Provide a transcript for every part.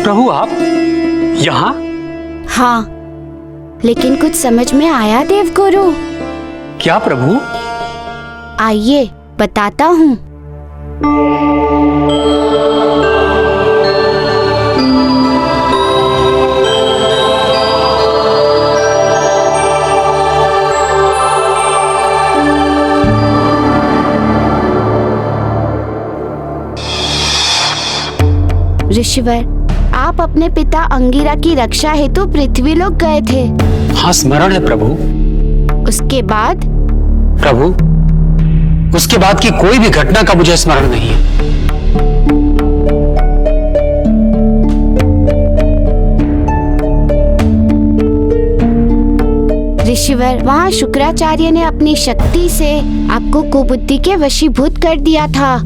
प्रभु आप यहाँ? हाँ, लेकिन कुछ समझ में आया देवगुरु? क्या प्रभु? आइए बताता हूँ। ऋषिवर, आप अपने पिता अंगिरा की रक्षा हेतु पृथ्वीलोक गए थे। हाँ, स्मरण है प्रभु। उसके बाद? प्रभु, उसके बाद की कोई भी घटना का मुझे स्मरण नहीं है। ऋषिवर, वहाँ शुक्राचार्य ने अपनी शक्ति से आपको कुबुद्धि के वशीभूत कर दिया था।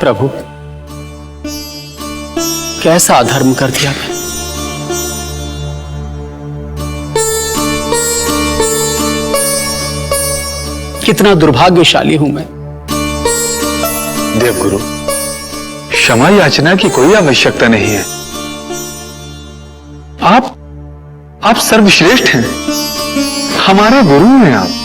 प्रभु, कैसा अधर्म कर दिया मैं। कितना दुर्भाग्यशाली हूं मैं। देवगुरु, क्षमा याचना की कोई आवश्यकता नहीं है। आप सर्वश्रेष्ठ हैं, हमारे गुरु हैं आप।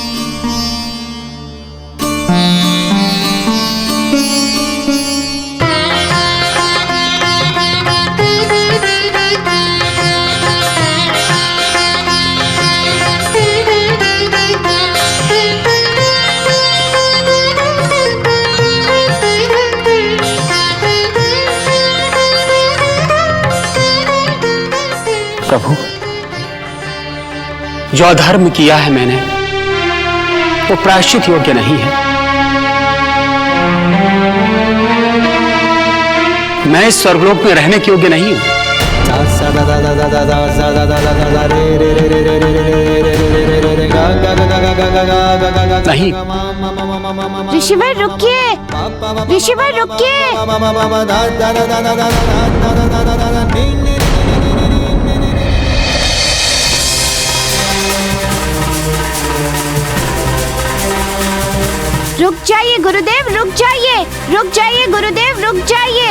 प्रभु, जो अधर्म किया है मैंने वो प्रायश्चित योग्य नहीं है। मैं इस स्वर्गलोक में रहने के योग्य नहीं हूं। नहीं। ऋषिवर रुकिए, ऋषिवर रुकिए। रुक जाइए गुरुदेव, रुक जाइए, रुक जाइए गुरुदेव, रुक जाइए,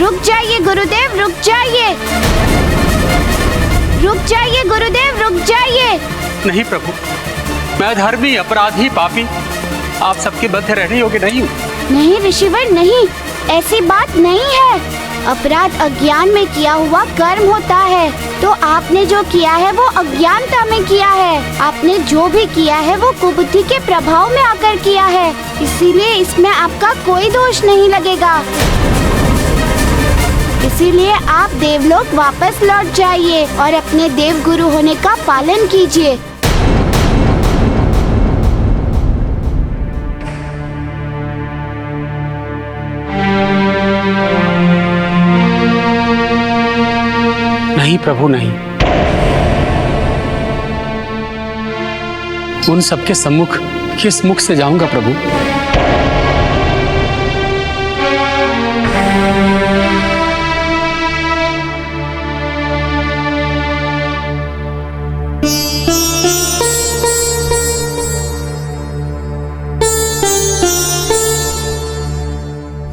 रुक जाइए गुरुदेव, रुक जाइए, रुक जाइए गुरुदेव, रुक जाइए। नहीं प्रभु, मैं धर्मी, अपराधी, पापी, आप सबके मध्य रहने योग्य नहीं हूँ। नहीं ऋषिवर, नहीं, ऐसी बात नहीं है। अपराध अज्ञान में किया हुआ कर्म होता है, तो आपने जो किया है वो अज्ञानता में किया है। आपने जो भी किया है वो कुबुद्धि के प्रभाव में आकर किया है, इसीलिए इसमें आपका कोई दोष नहीं लगेगा। इसीलिए आप देवलोक वापस लौट जाइए और अपने देव गुरु होने का पालन कीजिए। नहीं प्रभु, नहीं। उन सबके सम्मुख किस मुख से जाऊंगा प्रभु?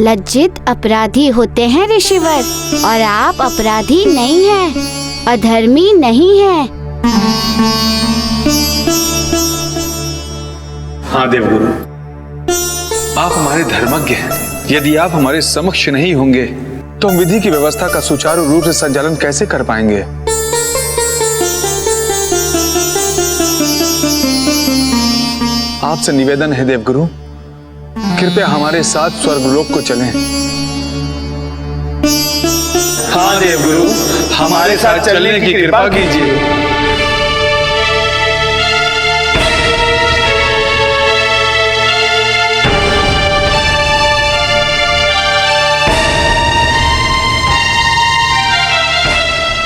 लज्जित अपराधी होते हैं ऋषिवर, और आप अपराधी नहीं हैं, अधर्मी नहीं हैं। हाँ देवगुरु, आप हमारे धर्मज्ञ हैं। यदि आप हमारे समक्ष नहीं होंगे तो हम विधि की व्यवस्था का सुचारू रूप से संचालन कैसे कर पाएंगे? आपसे निवेदन है देवगुरु, कृपया हमारे साथ स्वर्गलोक को चलें। हाँ देवगुरु, हमारे साथ चलने की कृपा कीजिए।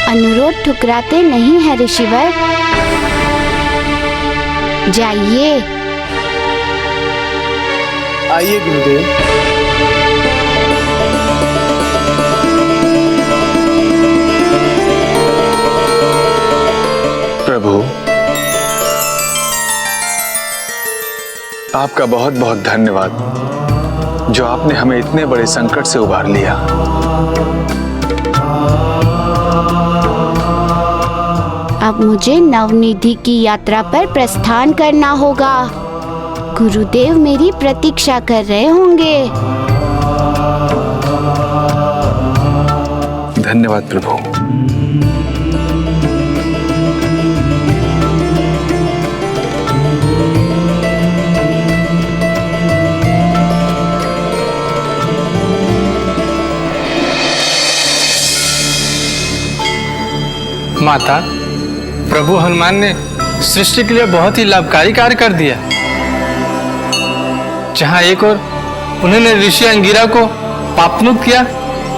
अनुरोध ठुकराते नहीं है ऋषिवर, जाइए। आइए गुरुदेव। प्रभु, आपका बहुत बहुत धन्यवाद जो आपने हमें इतने बड़े संकट से उबार लिया। अब मुझे नवनिधि की यात्रा पर प्रस्थान करना होगा। गुरुदेव मेरी प्रतीक्षा कर रहे होंगे। धन्यवाद प्रभु। माता, प्रभु हनुमान ने सृष्टि के लिए बहुत ही लाभकारी कार्य कर दिया। जहां एक ओर उन्होंने ऋषि अंगिरा को पापमुक्त किया,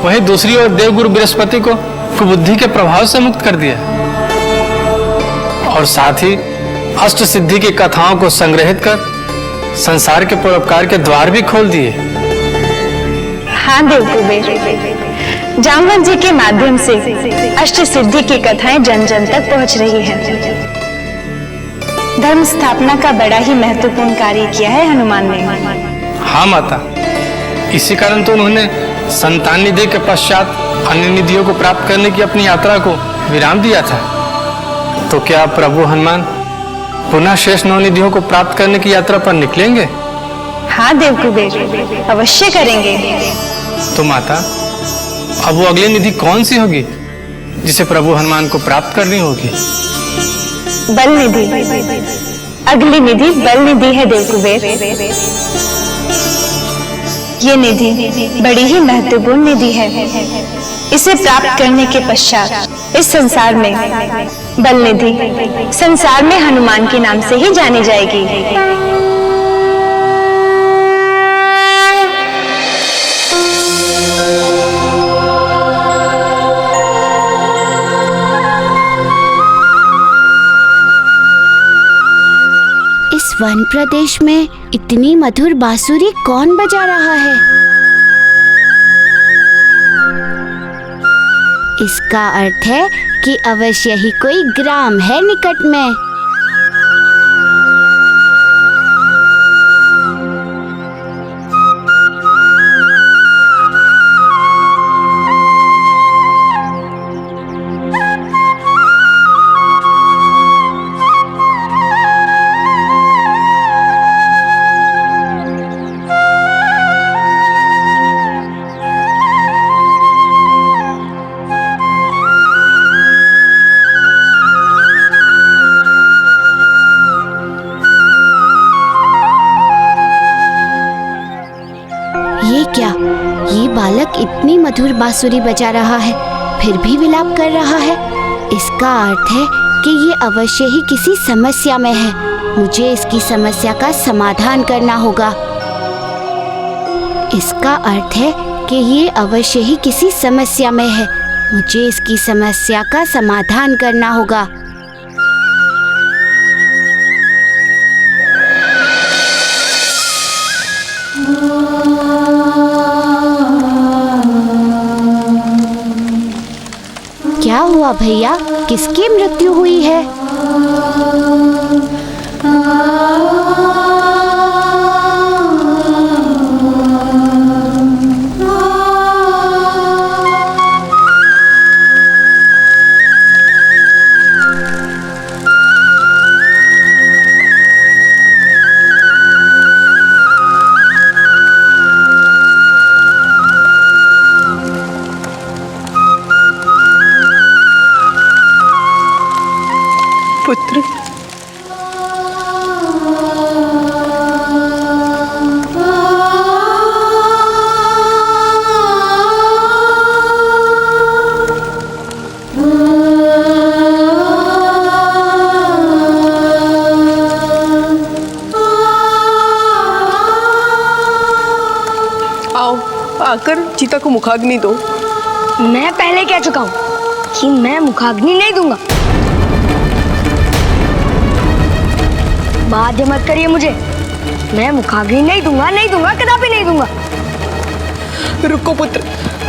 वहीं दूसरी ओर देवगुरु बृहस्पति को कुबुद्धि के प्रभाव से मुक्त कर दिया, और साथ ही अष्ट सिद्धि की कथाओं को संग्रहित कर संसार के परोपकार के द्वार भी खोल दिए। हाँ देवकुबेर, जामवंत जी के माध्यम से अष्ट सिद्धि की कथाएं जन जन तक पहुंच रही हैं। धर्म स्थापना का बड़ा ही महत्वपूर्ण कार्य किया है हनुमान ने। हाँ माता, इसी कारण तो उन्होंने संतान निधि के पश्चात अन्य निधियों को प्राप्त करने की अपनी यात्रा को विराम दिया था। तो क्या प्रभु हनुमान पुनः शेष नौ निधियों को प्राप्त करने की यात्रा पर निकलेंगे? हाँ देवकुबेर, अवश्य करेंगे। तो माता, अब वो अगली निधि कौन सी होगी जिसे प्रभु हनुमान को प्राप्त करनी होगी? बल निधि। अगली निधि बल निधि है देवकुबेर। ये निधि बड़ी ही महत्वपूर्ण निधि है। इसे प्राप्त करने के पश्चात इस संसार में बल निधि संसार में हनुमान के नाम से ही जानी जाएगी। वन प्रदेश में इतनी मधुर बांसुरी कौन बजा रहा है? इसका अर्थ है कि अवश्य ही कोई ग्राम है निकट में। इतनी मधुर बांसुरी बजा रहा है, फिर भी विलाप कर रहा है। इसका अर्थ है कि ये अवश्य ही किसी समस्या में है। मुझे इसकी समस्या का समाधान करना होगा। इसका अर्थ है कि ये अवश्य ही किसी समस्या में है। मुझे इसकी समस्या का समाधान करना होगा। क्या हुआ भैया, किसकी मृत्यु हुई है? पुत्र, आओ आकर चिता को मुखाग्नि दो। मैं पहले कह चुका हूँ कि मैं मुखाग्नि नहीं दूंगा। बाध्य मत करिए मुझे। मैं मुखाग्नि नहीं दूंगा, नहीं दूंगा, कदापि नहीं दूंगा। रुको पुत्र,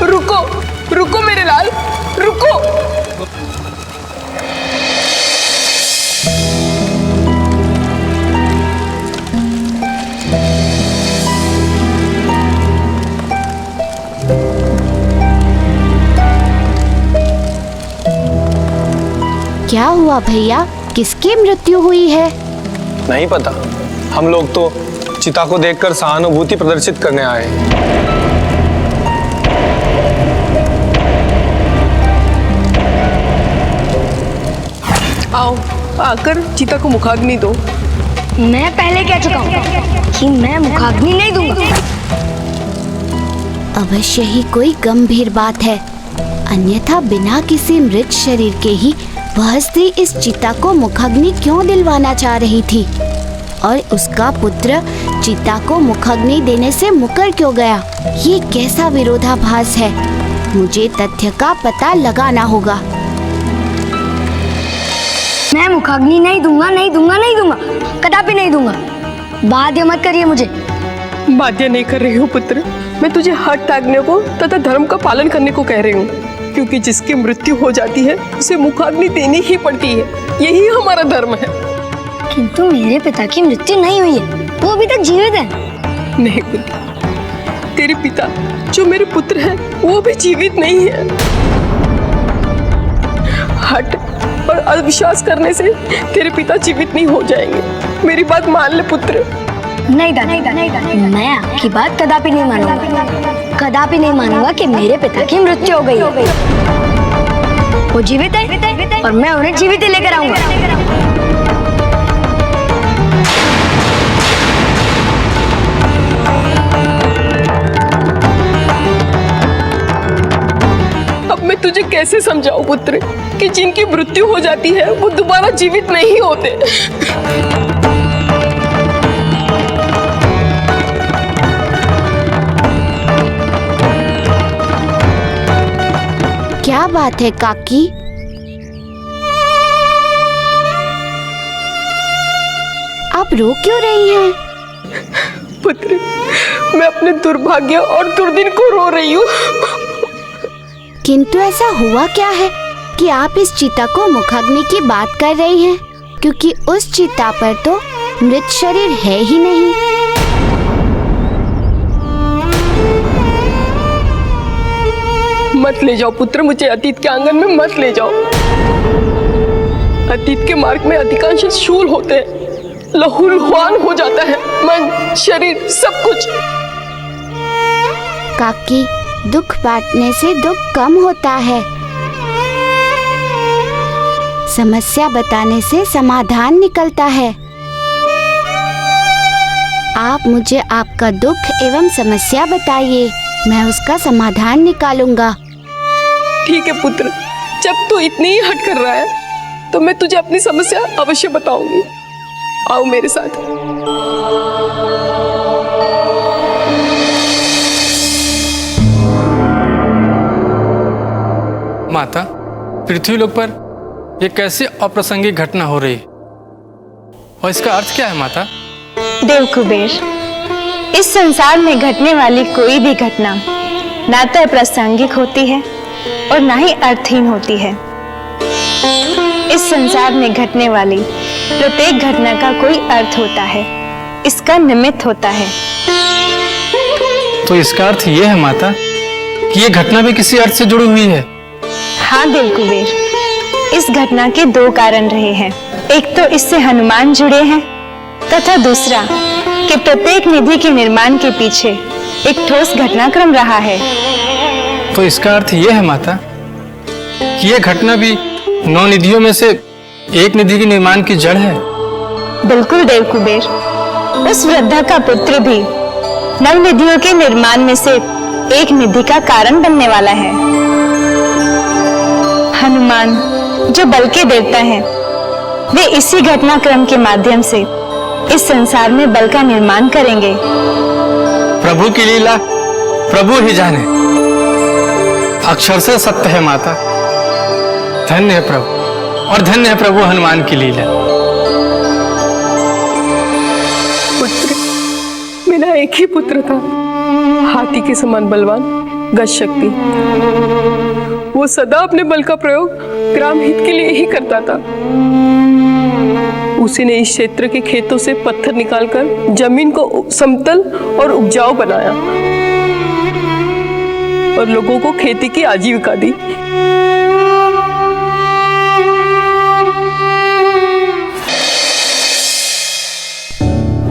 रुको, रुको मेरे लाल, रुको। क्या हुआ भैया, किसकी मृत्यु हुई है? नहीं पता, हम लोग तो चिता को देखकर सहानुभूति प्रदर्शित करने आए हैं। आओ आकर चिता को मुखाग्नि दो। मैं पहले कह चुका हूँ कि मैं मुखाग्नि नहीं दूंगा। अवश्य ही कोई गंभीर बात है, अन्यथा बिना किसी मृत शरीर के ही वह स्त्री इस चिता को मुखाग्नि क्यों दिलवाना चाह रही थी, और उसका पुत्र चिता को मुखाग्नि देने से मुकर क्यों गया? ये कैसा विरोधाभास है? मुझे तथ्य का पता लगाना होगा। मैं मुखाग्नि नहीं दूंगा, नहीं दूंगा, नहीं दूंगा, कदापि नहीं दूंगा। बाध्य मत करिए मुझे। बाध्य नहीं कर रही हूँ पुत्र, मैं तुझे हठ त्यागने को तथा धर्म का पालन करने को कह रही हूँ, क्योंकि जिसकी मृत्यु हो जाती है उसे मुखाग्नि देनी ही पड़ती है। यही हमारा धर्म है। किंतु मेरे पिता की मृत्यु नहीं हुई है, वो अभी तक जीवित है। नहीं पुत्र, तेरे पिता जो मेरे पुत्र हैं वो भी जीवित नहीं है। हठ और अविश्वास करने से तेरे पिता जीवित नहीं हो जाएंगे। मेरी बात मान ले पुत्र। नहीं दादा, मैं आपकी बात कदापि नहीं मानूंगा। कदापि नहीं मानूंगा कि मेरे पिता की मृत्यु हो गई है। वो जीवित है और मैं उन्हें जीवित ही लेकर आऊंगा। अब मैं तुझे कैसे समझाऊं पुत्र कि जिनकी मृत्यु हो जाती है वो दोबारा जीवित नहीं होते। क्या बात है काकी? आप रो क्यों रही हैं? पुत्र, मैं अपने दुर्भाग्य और दुर्दिन को रो रही हूँ। किंतु ऐसा हुआ क्या है कि आप इस चिता को मुखाग्नि की बात कर रही हैं? क्योंकि उस चिता पर तो मृत शरीर है ही नहीं। मत ले जाओ पुत्र, मुझे अतीत के आंगन में मत ले जाओ। अतीत के मार्ग में अधिकांश शूल होते हैं, लहूलुहान हो जाता है मन, शरीर, सब कुछ। काकी, दुख बांटने से दुख कम होता है। समस्या बताने से समाधान निकलता है। आप मुझे आपका दुख एवं समस्या बताइए, मैं उसका समाधान निकालूंगा। ठीक है पुत्र, जब तू इतनी ही हट कर रहा है तो मैं तुझे अपनी समस्या अवश्य बताऊंगी। आओ मेरे साथ। माता, पृथ्वी लोक पर यह कैसे अप्रासंगिक घटना हो रही है, और इसका अर्थ क्या है माता? देव कुबेर, इस संसार में घटने वाली कोई भी घटना ना तो प्रासंगिक होती है और ना ही अर्थहीन होती है। इस संसार में घटने वाली प्रत्येक घटना का कोई अर्थ होता है, इसका निमित्त होता है। तो इसका अर्थ ये है माता कि ये घटना भी किसी अर्थ से जुड़ी हुई है। हाँ देव कुबेर, इस घटना के दो कारण रहे हैं। एक तो इससे हनुमान जुड़े हैं, तथा दूसरा कि प्रत्येक निधि के निर्माण के पीछे एक ठोस घटनाक्रम रहा है। तो इसका अर्थ ये है माता कि यह घटना भी 9 निधियों में से एक निधि के निर्माण की जड़ है। बिल्कुल देव कुबेर, उस वृद्धा का पुत्र भी नव निधियों के निर्माण में से एक निधि का कारण बनने वाला है। हनुमान जो बल के देवता हैं, वे इसी घटनाक्रम के माध्यम से इस संसार में बल का निर्माण करेंगे। प्रभु की लीला प्रभु ही जाने, अक्षर से सत्य है माता। धन्य है प्रभु और धन्य है प्रभु हनुमान की लीला। पुत्र, मेरा एक ही पुत्र था, हाथी के समान बलवान, गज शक्ति। वो सदा अपने बल का प्रयोग ग्राम हित के लिए ही करता था। उसी ने इस क्षेत्र के खेतों से पत्थर निकालकर जमीन को समतल और उपजाऊ बनाया और लोगों को खेती की आजीविका दी।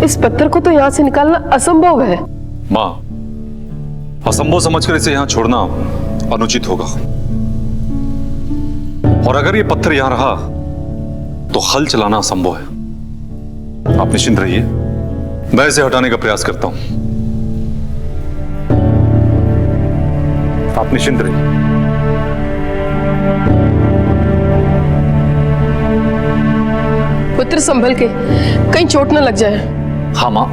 इस पत्थर को तो यहाँ से निकालना असंभव है। माँ, असंभव समझकर इसे यहाँ छोड़ना अनुचित होगा। और अगर ये पत्थर यहां रहा तो हल चलाना असंभव है। आप निश्चिंत रहिए, मैं इसे हटाने का प्रयास करता हूं। आप निश्चिंत रहिए। पुत्र संभल के, कहीं चोट न लग जाए। हाँ मां।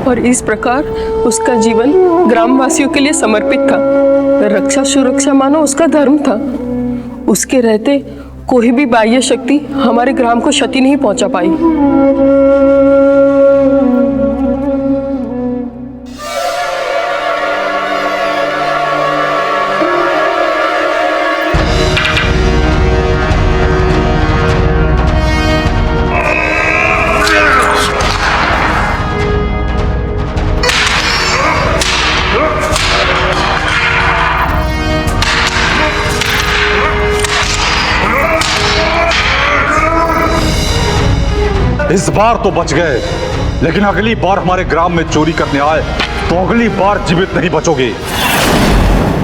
और इस प्रकार उसका जीवन ग्रामवासियों के लिए समर्पित था। रक्षा सुरक्षा मानो उसका धर्म था। उसके रहते कोई भी बाह्य शक्ति हमारे ग्राम को क्षति नहीं पहुंचा पाई। इस बार तो बच गए, लेकिन अगली बार हमारे ग्राम में चोरी करने आए तो अगली बार जीवित नहीं बचोगे।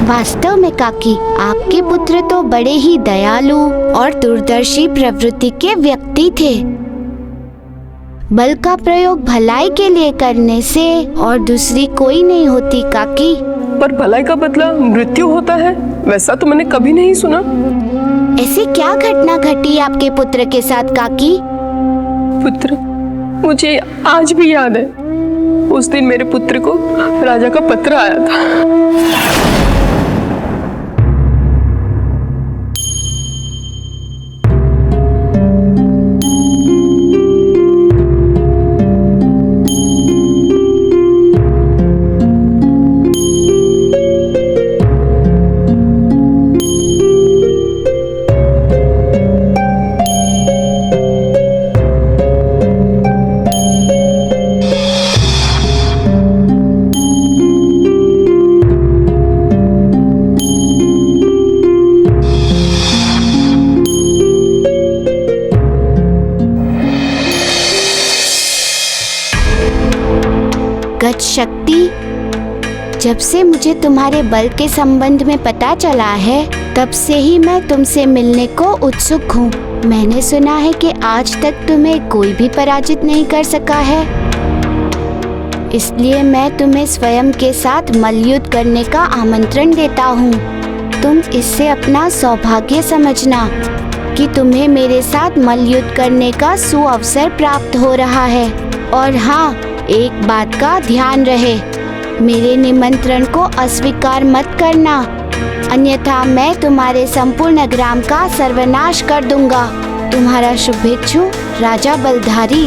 वास्तव में काकी, आपके पुत्र तो बड़े ही दयालु और दूरदर्शी प्रवृत्ति के व्यक्ति थे। बल का प्रयोग भलाई के लिए करने से और दूसरी कोई नहीं होती काकी। पर भलाई का बदला मृत्यु होता है, वैसा तो मैंने कभी नहीं सुना। ऐसी क्या घटना घटी आपके पुत्र के साथ काकी? पुत्र, मुझे आज भी याद है, उस दिन मेरे पुत्र को राजा का पत्र आया था। गज शक्ति, जब से मुझे तुम्हारे बल के संबंध में पता चला है, तब से ही मैं तुमसे मिलने को उत्सुक हूँ। मैंने सुना है कि आज तक तुम्हें कोई भी पराजित नहीं कर सका है, इसलिए मैं तुम्हें स्वयं के साथ मल्लयुद्ध करने का आमंत्रण देता हूँ। तुम इससे अपना सौभाग्य समझना कि तुम्हें मेरे साथ मल्लयुद्ध करने का सुअवसर प्राप्त हो रहा है। और हाँ, एक बात का ध्यान रहे, मेरे निमंत्रण को अस्वीकार मत करना, अन्यथा मैं तुम्हारे संपूर्ण ग्राम का सर्वनाश कर दूंगा। तुम्हारा शुभेच्छु, राजा बलधारी।